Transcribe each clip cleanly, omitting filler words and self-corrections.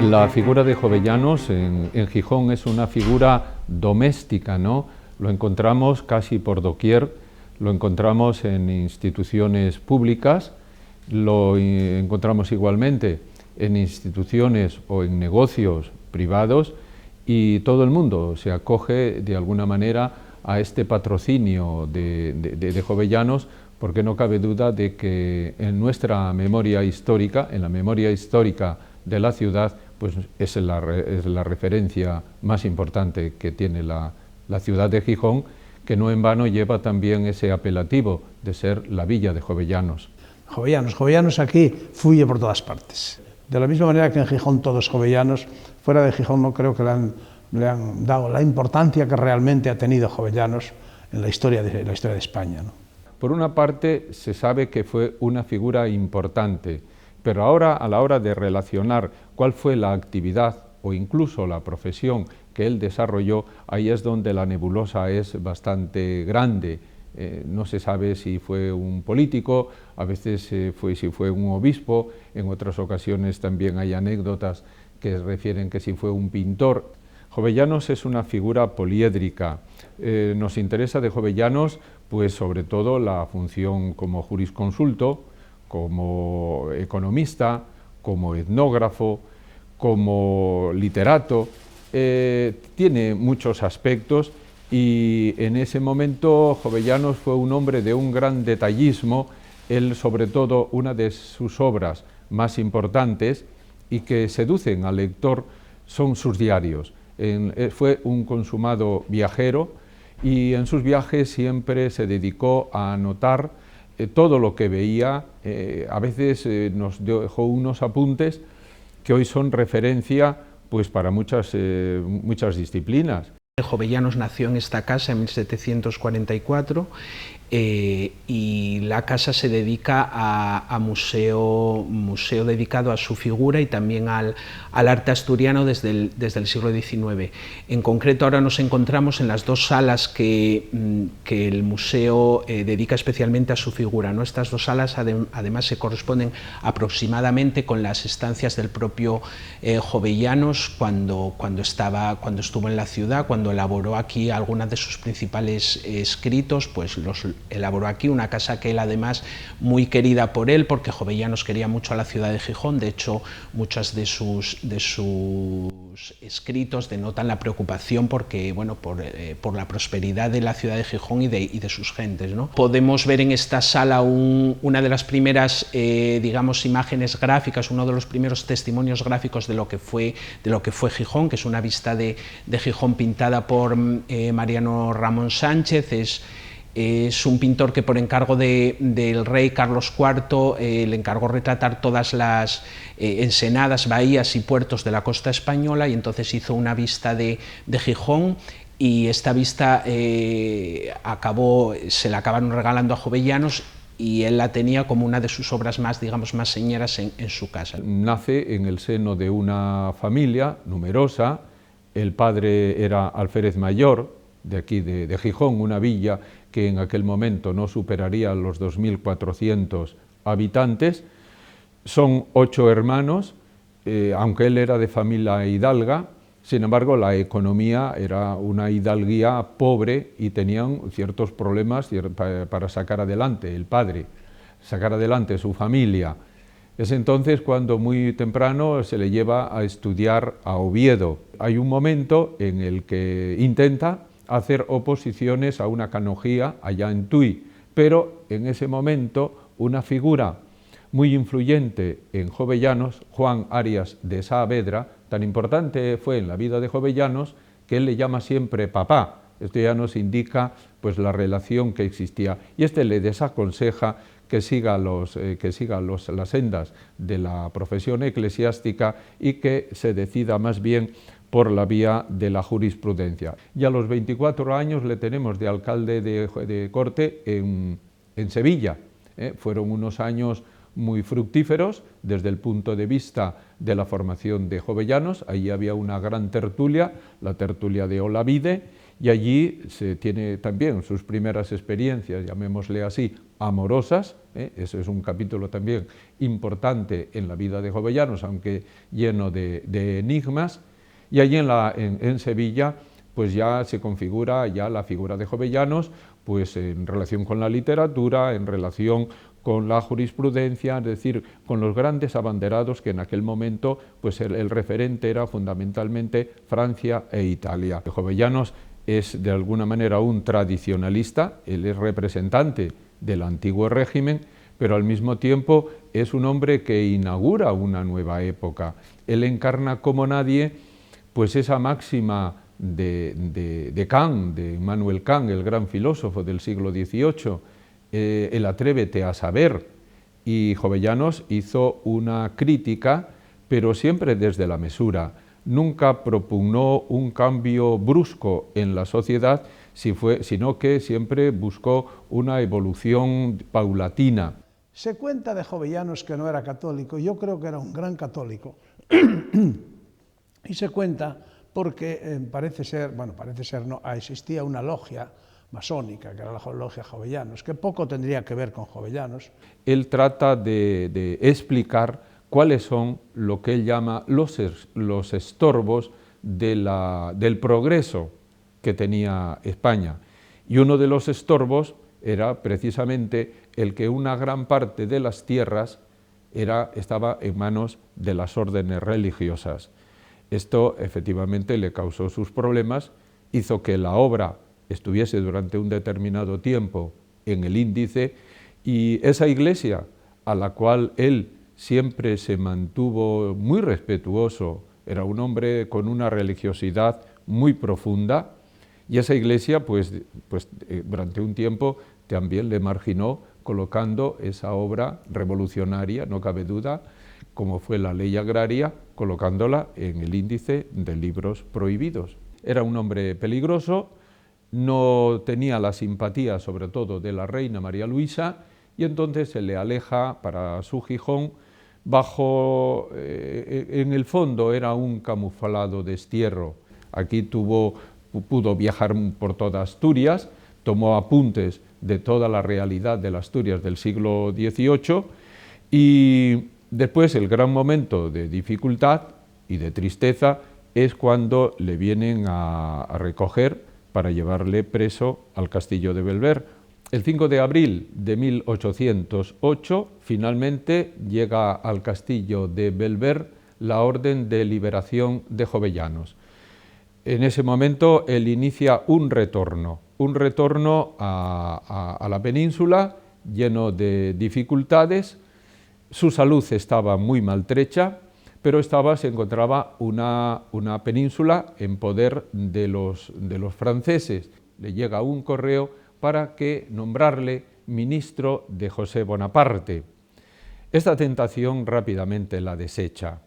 La figura de Jovellanos en Gijón es una figura doméstica, ¿no? Lo encontramos casi por doquier, lo encontramos en instituciones públicas, lo encontramos igualmente en instituciones o en negocios privados, y todo el mundo se acoge de alguna manera a este patrocinio de Jovellanos, porque no cabe duda de que en nuestra memoria histórica, en la memoria histórica de la ciudad, pues es la referencia más importante que tiene la ciudad de Gijón, que no en vano lleva también ese apelativo de ser la villa de Jovellanos. Jovellanos aquí fluye por todas partes. De la misma manera que en Gijón todos jovellanos, fuera de Gijón no creo que le han dado la importancia que realmente ha tenido Jovellanos en la historia de España, ¿no? Por una parte, se sabe que fue una figura importante, pero ahora, a la hora de relacionar cuál fue la actividad o incluso la profesión que él desarrolló, ahí es donde la nebulosa es bastante grande. No se sabe si fue un político, a veces si fue un obispo, en otras ocasiones también hay anécdotas que refieren que si fue un pintor. Jovellanos es una figura poliédrica. Nos interesa de Jovellanos, pues sobre todo la función como jurisconsulto, como economista, como etnógrafo, como literato. Tiene muchos aspectos, y en ese momento Jovellanos fue un hombre de un gran detallismo. Él, sobre todo, una de sus obras más importantes y que seducen al lector son sus diarios. Fue un consumado viajero, y en sus viajes siempre se dedicó a anotar todo lo que veía. A veces nos dejó unos apuntes que hoy son referencia pues para muchas disciplinas. Jovellanos nació en esta casa en 1744 y la casa se dedica a museo dedicado a su figura y también al arte asturiano desde el siglo XIX. En concreto, ahora nos encontramos en las dos salas que el museo dedica especialmente a su figura, ¿no? Estas dos salas además se corresponden aproximadamente con las estancias del propio Jovellanos cuando estuvo en la ciudad, cuando elaboró aquí algunos de sus principales escritos, pues los elaboró aquí, una casa que él además muy querida por él, porque Jovellanos quería mucho a la ciudad de Gijón. De hecho, muchos de sus escritos denotan la preocupación por la prosperidad de la ciudad de Gijón y de sus gentes, ¿no? Podemos ver en esta sala una de las primeras digamos, imágenes gráficas, uno de los primeros testimonios gráficos de lo que fue Gijón, que es una vista de Gijón pintada por Mariano Ramón Sánchez. Es un pintor que por encargo del rey Carlos IV le encargó retratar todas las ensenadas, bahías y puertos de la costa española, y entonces hizo una vista de Gijón, y esta vista se la acabaron regalando a Jovellanos, y él la tenía como una de sus obras más, digamos, más señeras en su casa. Nace en el seno de una familia numerosa. El padre era alférez mayor de aquí de Gijón, una villa que en aquel momento no superaría los 2.400 habitantes. Son 8 hermanos, aunque él era de familia hidalga. Sin embargo, la economía era una hidalguía pobre y tenían ciertos problemas para sacar adelante el padre, sacar adelante su familia. Es entonces cuando muy temprano se le lleva a estudiar a Oviedo. Hay un momento en el que intenta hacer oposiciones a una canonjía allá en Tui, pero en ese momento una figura muy influyente en Jovellanos, Juan Arias de Saavedra, tan importante fue en la vida de Jovellanos que él le llama siempre papá. Esto ya nos indica pues la relación que existía, y este le desaconseja que siga las sendas de la profesión eclesiástica y que se decida más bien por la vía de la jurisprudencia. Y a los 24 años le tenemos de alcalde de corte en Sevilla, Fueron unos años muy fructíferos desde el punto de vista de la formación de jovellanos. Allí había una gran tertulia, la tertulia de Olavide, y allí se tiene también sus primeras experiencias, llamémosle así, amorosas. Ese es un capítulo también importante en la vida de Jovellanos, aunque lleno de enigmas. Y allí en Sevilla pues ya se configura ya la figura de Jovellanos pues en relación con la literatura, en relación con la jurisprudencia, es decir, con los grandes abanderados que en aquel momento pues el referente era fundamentalmente Francia e Italia. Jovellanos es de alguna manera un tradicionalista, él es representante del antiguo régimen, pero al mismo tiempo es un hombre que inaugura una nueva época. Él encarna como nadie pues esa máxima de Kant, de Immanuel Kant, el gran filósofo del siglo XVIII, el atrévete a saber, y Jovellanos hizo una crítica, pero siempre desde la mesura. Nunca propugnó un cambio brusco en la sociedad, sino que siempre buscó una evolución paulatina. Se cuenta de Jovellanos que no era católico, yo creo que era un gran católico, y se cuenta porque parece ser no, existía una logia masónica, que era la logia Jovellanos, que poco tendría que ver con Jovellanos. Él trata de explicar cuáles son lo que él llama los estorbos del progreso que tenía España. Y uno de los estorbos era precisamente el que una gran parte de las tierras estaba en manos de las órdenes religiosas. Esto efectivamente le causó sus problemas, hizo que la obra estuviese durante un determinado tiempo en el índice, y esa iglesia a la cual él siempre se mantuvo muy respetuoso, era un hombre con una religiosidad muy profunda, y esa iglesia pues durante un tiempo también le marginó colocando esa obra revolucionaria, no cabe duda, como fue la ley agraria, colocándola en el índice de libros prohibidos. Era un hombre peligroso, no tenía la simpatía sobre todo de la reina María Luisa, y entonces se le aleja para su Gijón en el fondo era un camuflado destierro. Aquí pudo viajar por toda Asturias, tomó apuntes de toda la realidad de las Asturias del siglo XVIII, y después el gran momento de dificultad y de tristeza es cuando le vienen a recoger para llevarle preso al castillo de Belver. El 5 de abril de 1808 finalmente llega al castillo de Belver la orden de liberación de Jovellanos. En ese momento él inicia un retorno a la península lleno de dificultades. Su salud estaba muy maltrecha, pero se encontraba una península en poder de los franceses. Le llega un correo para nombrarle ministro de José Bonaparte. Esta tentación rápidamente la desecha.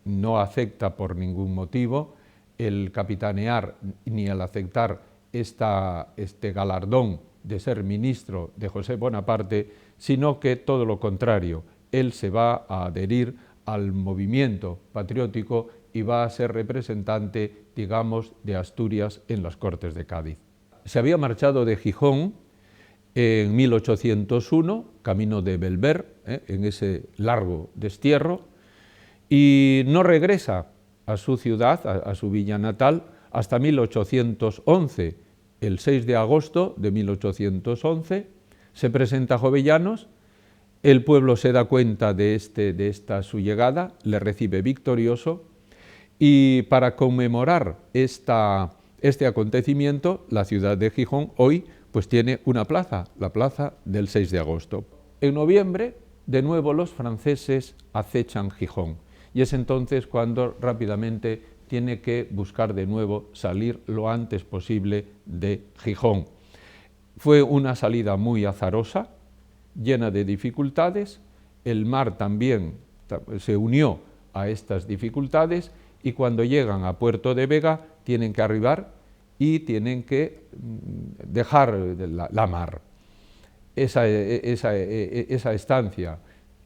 No acepta por ningún motivo el capitanear ni el aceptar este galardón de ser ministro de José Bonaparte, sino que todo lo contrario, él se va a adherir al movimiento patriótico y va a ser representante, digamos, de Asturias en las Cortes de Cádiz. Se había marchado de Gijón en 1801, camino de Belver, en ese largo destierro, y no regresa a su ciudad, a su villa natal, hasta 1811. El 6 de agosto de 1811 se presenta a Jovellanos, el pueblo se da cuenta de esta su llegada, le recibe victorioso, y para conmemorar este acontecimiento, la ciudad de Gijón hoy pues tiene una plaza, la plaza del 6 de agosto. En noviembre, de nuevo los franceses acechan Gijón, y es entonces cuando rápidamente tiene que buscar de nuevo salir lo antes posible de Gijón. Fue una salida muy azarosa, llena de dificultades. El mar también se unió a estas dificultades, y cuando llegan a Puerto de Vega tienen que arribar y tienen que dejar la mar. esa estancia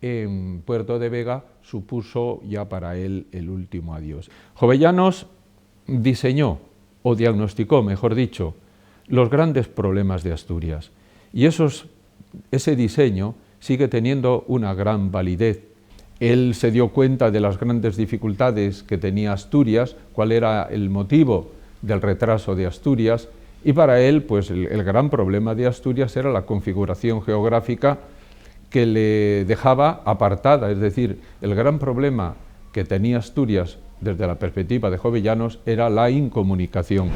en Puerto de Vega supuso ya para él el último adiós. Jovellanos diseñó, o diagnosticó, mejor dicho, los grandes problemas de Asturias, y ese diseño sigue teniendo una gran validez. Él se dio cuenta de las grandes dificultades que tenía Asturias, cuál era el motivo del retraso de Asturias, y para él pues el gran problema de Asturias era la configuración geográfica que le dejaba apartada, es decir, el gran problema que tenía Asturias desde la perspectiva de Jovellanos era la incomunicación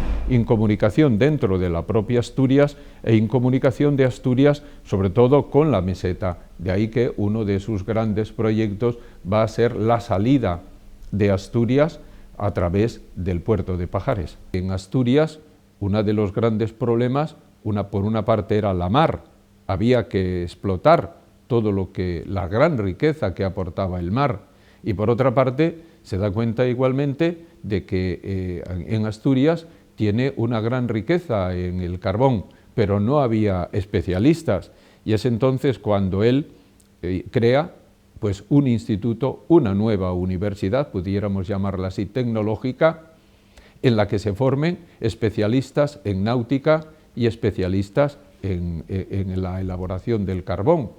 dentro de la propia Asturias e incomunicación de Asturias sobre todo con la meseta. De ahí que uno de sus grandes proyectos va a ser la salida de Asturias a través del puerto de Pajares. En Asturias, uno de los grandes problemas, por una parte era la mar, había que explotar la gran riqueza que aportaba el mar, y por otra parte se da cuenta igualmente de que en Asturias tiene una gran riqueza en el carbón, pero no había especialistas, y es entonces cuando él crea pues un instituto, una nueva universidad, pudiéramos llamarla así, tecnológica, en la que se formen especialistas en náutica y especialistas en la elaboración del carbón.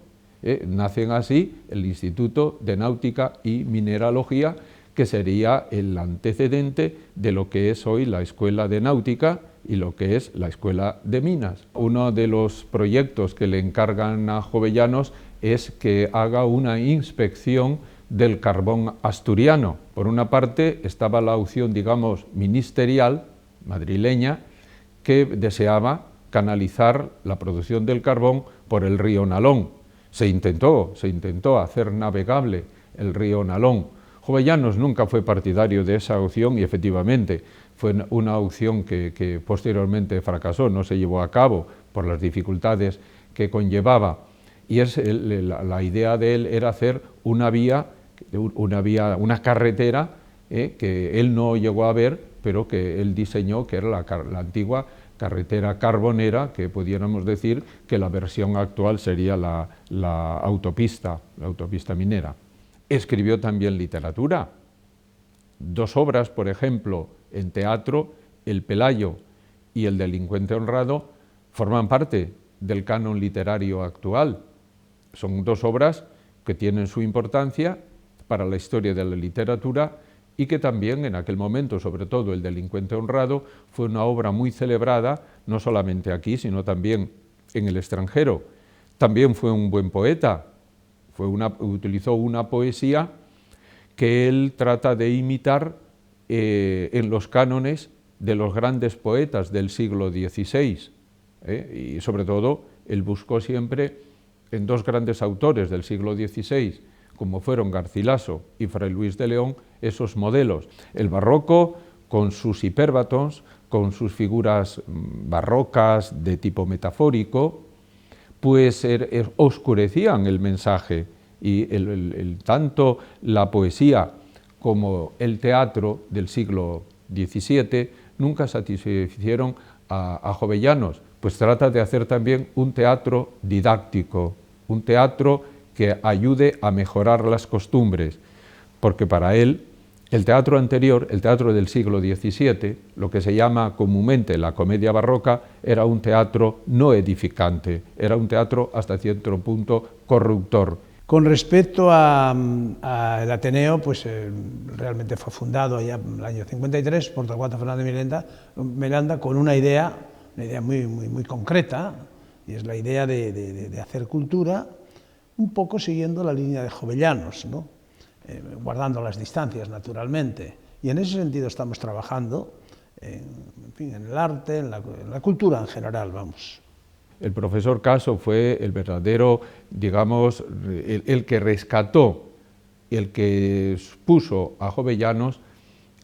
Nacen así el Instituto de Náutica y Mineralogía, que sería el antecedente de lo que es hoy la Escuela de Náutica y lo que es la Escuela de Minas. Uno de los proyectos que le encargan a Jovellanos es que haga una inspección del carbón asturiano. Por una parte estaba la opción, digamos, ministerial, madrileña, que deseaba canalizar la producción del carbón por el río Nalón. Se intentó hacer navegable el río Nalón. Jovellanos nunca fue partidario de esa opción y efectivamente fue una opción que posteriormente fracasó, no se llevó a cabo por las dificultades que conllevaba. Y la idea de él era hacer una carretera que él no llegó a ver, pero que él diseñó, que era la antigua carretera carbonera, que pudiéramos decir que la versión actual sería la autopista minera. Escribió también literatura. 2 obras, por ejemplo, en teatro, El Pelayo y El delincuente honrado, forman parte del canon literario actual. Son 2 obras que tienen su importancia para la historia de la literatura y que también en aquel momento, sobre todo El delincuente honrado, fue una obra muy celebrada, no solamente aquí, sino también en el extranjero. También fue un buen poeta, utilizó una poesía que él trata de imitar en los cánones de los grandes poetas del siglo XVI, y sobre todo él buscó siempre en 2 grandes autores del siglo XVI, como fueron Garcilaso y Fray Luis de León, esos modelos. El barroco, con sus hipérbatons, con sus figuras barrocas de tipo metafórico, pues oscurecían el mensaje, y tanto la poesía como el teatro del siglo XVII nunca satisfacieron a Jovellanos, pues trata de hacer también un teatro didáctico, un teatro que ayude a mejorar las costumbres, porque para él el teatro anterior, el teatro del siglo XVII, lo que se llama comúnmente la comedia barroca, era un teatro no edificante, era un teatro hasta cierto punto corruptor. Con respecto al Ateneo, pues realmente fue fundado allá en el año 53 por Torcuato Fernández Miranda con una idea muy concreta, y es la idea de hacer cultura un poco siguiendo la línea de Jovellanos, ¿no? Guardando las distancias, naturalmente. Y en ese sentido estamos trabajando en el arte, en la cultura en general, vamos. El profesor Caso fue el verdadero, digamos, el que rescató, el que puso a Jovellanos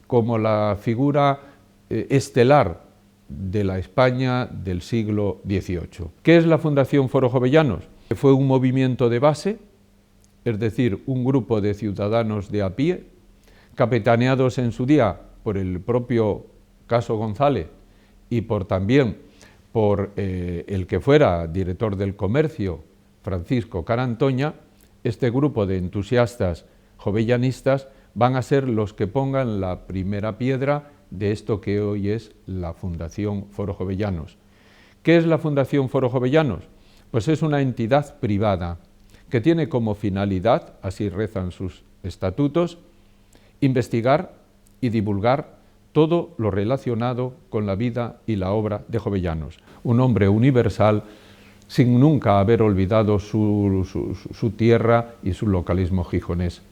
como la figura estelar de la España del siglo XVIII. ¿Qué es la Fundación Foro Jovellanos? Fue un movimiento de base, es decir, un grupo de ciudadanos de a pie, capitaneados en su día por el propio Caso González y también por el que fuera director del comercio, Francisco Carantoña, este grupo de entusiastas jovellanistas van a ser los que pongan la primera piedra de esto que hoy es la Fundación Foro Jovellanos. ¿Qué es la Fundación Foro Jovellanos? Pues es una entidad privada que tiene como finalidad, así rezan sus estatutos, investigar y divulgar todo lo relacionado con la vida y la obra de Jovellanos, un hombre universal sin nunca haber olvidado su tierra y su localismo gijonés.